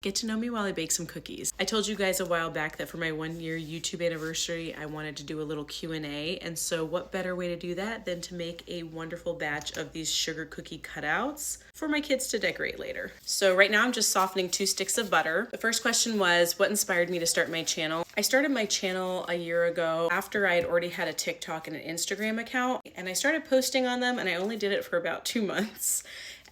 Get to know me while I bake some cookies. I told you guys a while back that for my 1-year YouTube anniversary, I wanted to do a little Q&A. And so what better way to do that than to make a wonderful batch of these sugar cookie cutouts for my kids to decorate later. So right now I'm just softening 2 sticks of butter. The first question was, what inspired me to start my channel? I started my channel a year ago after I had already had a TikTok and an Instagram account, and I started posting on them, and I only did it for about 2 months.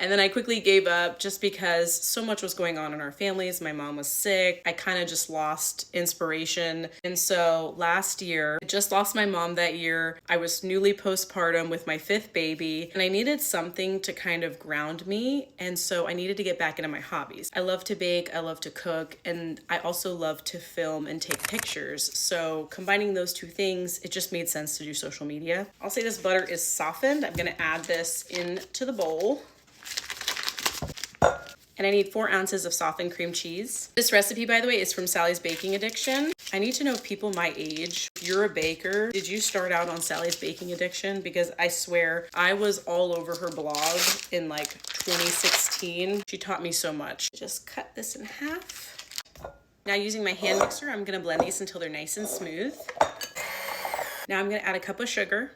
And then I quickly gave up just because so much was going on in our families. My mom was sick. I kind of just lost inspiration. And so last year, I just lost my mom that year. I was newly postpartum with my 5th baby, and I needed something to kind of ground me. And so I needed to get back into my hobbies. I love to bake, I love to cook, and I also love to film and take pictures. So combining those 2 things, it just made sense to do social media. I'll say this butter is softened. I'm gonna add this into the bowl. And I need 4 ounces of softened cream cheese. This recipe, by the way, is from Sally's Baking Addiction. I need to know, people my age, you're a baker. Did you start out on Sally's Baking Addiction? Because I swear I was all over her blog in like 2016. She taught me so much. Just cut this in half. Now using my hand mixer, I'm gonna blend these until they're nice and smooth. Now I'm gonna add a cup of sugar.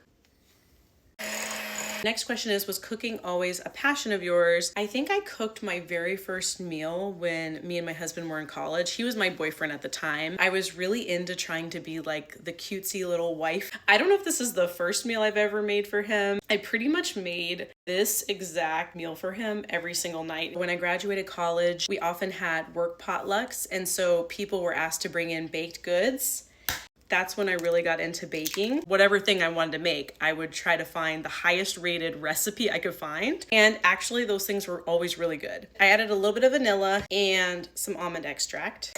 Next question is, was cooking always a passion of yours? I think I cooked my very first meal when me and my husband were in college. He was my boyfriend at the time. I was really into trying to be like the cutesy little wife. I don't know if this is the first meal I've ever made for him. I pretty much made this exact meal for him every single night. When I graduated college, we often had work potlucks, and so people were asked to bring in baked goods. That's when I really got into baking. Whatever thing I wanted to make, I would try to find the highest rated recipe I could find. And actually those things were always really good. I added a little bit of vanilla and some almond extract.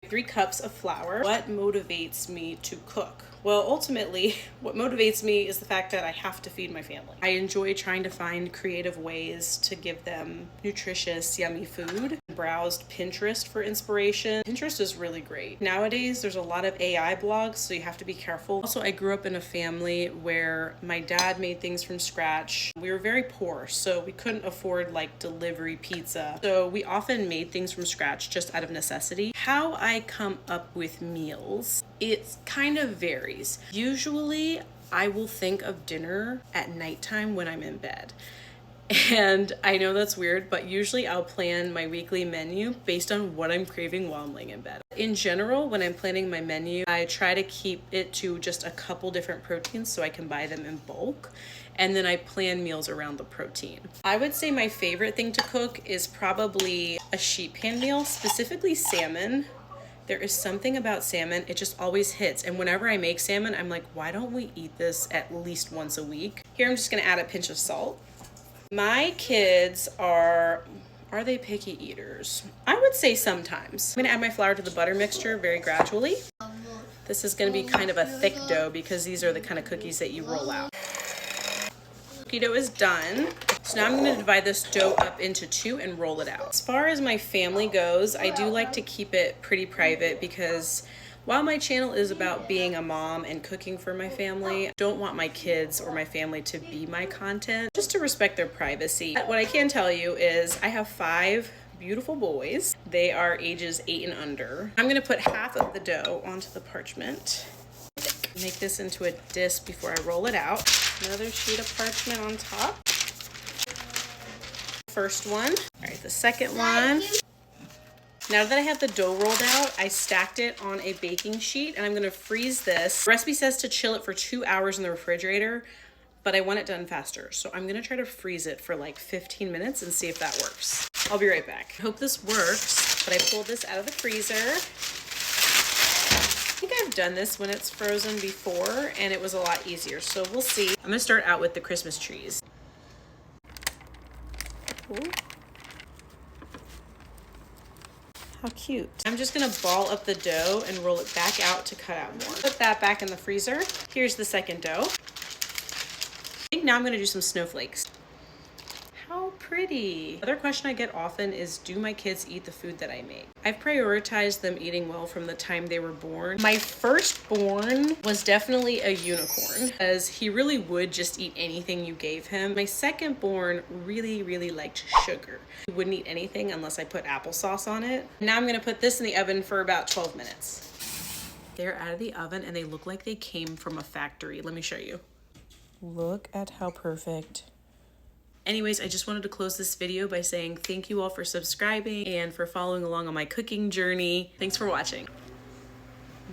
3 cups of flour. What motivates me to cook? Well, ultimately, what motivates me is the fact that I have to feed my family. I enjoy trying to find creative ways to give them nutritious, yummy food. Browsed Pinterest for inspiration. Pinterest is really great. Nowadays, there's a lot of AI blogs, so you have to be careful. Also, I grew up in a family where my dad made things from scratch. We were very poor, so we couldn't afford like delivery pizza. So we often made things from scratch just out of necessity. How I come up with meals, it kind of varies. Usually, I will think of dinner at nighttime when I'm in bed. And I know that's weird, but usually I'll plan my weekly menu based on what I'm craving while I'm laying in bed. In general, when I'm planning my menu, I try to keep it to just a couple different proteins so I can buy them in bulk. And then I plan meals around the protein. I would say my favorite thing to cook is probably a sheet pan meal, specifically salmon. There is something about salmon, it just always hits. And whenever I make salmon, I'm like, why don't we eat this at least once a week? Here, I'm just gonna add a pinch of salt. My kids are they picky eaters? I would say sometimes. I'm gonna add my flour to the butter mixture very gradually. This is gonna be kind of a thick dough because these are the kind of cookies that you roll out. Cookie dough is done. So now I'm gonna divide this dough up into 2 and roll it out. As far as my family goes, I do like to keep it pretty private because while my channel is about being a mom and cooking for my family, I don't want my kids or my family to be my content, just to respect their privacy. What I can tell you is I have 5 beautiful boys. They are ages 8 and under. I'm gonna put half of the dough onto the parchment. Make this into a disc before I roll it out. Another sheet of parchment on top. First one. All right, the second one. Now that I have the dough rolled out, I stacked it on a baking sheet and I'm gonna freeze this. The recipe says to chill it for 2 hours in the refrigerator, but I want it done faster. So I'm gonna try to freeze it for like 15 minutes and see if that works. I'll be right back. I hope this works, but I pulled this out of the freezer. I think I've done this when it's frozen before and it was a lot easier, so we'll see. I'm gonna start out with the Christmas trees. Ooh. How cute. I'm just gonna ball up the dough and roll it back out to cut out more. Put that back in the freezer. Here's the second dough. I think now I'm gonna do some snowflakes. How pretty. pretty. Another question I get often is, do my kids eat the food that I make? I've prioritized them eating well from the time they were born. My firstborn was definitely a unicorn, as he really would just eat anything you gave him. My secondborn really liked sugar. He wouldn't eat anything unless I put applesauce on it. Now I'm gonna put this in the oven for about 12 minutes. They're out of the oven and they look like they came from a factory. Let me show you. Look at how perfect. Anyways, I just wanted to close this video by saying thank you all for subscribing and for following along on my cooking journey. Thanks for watching.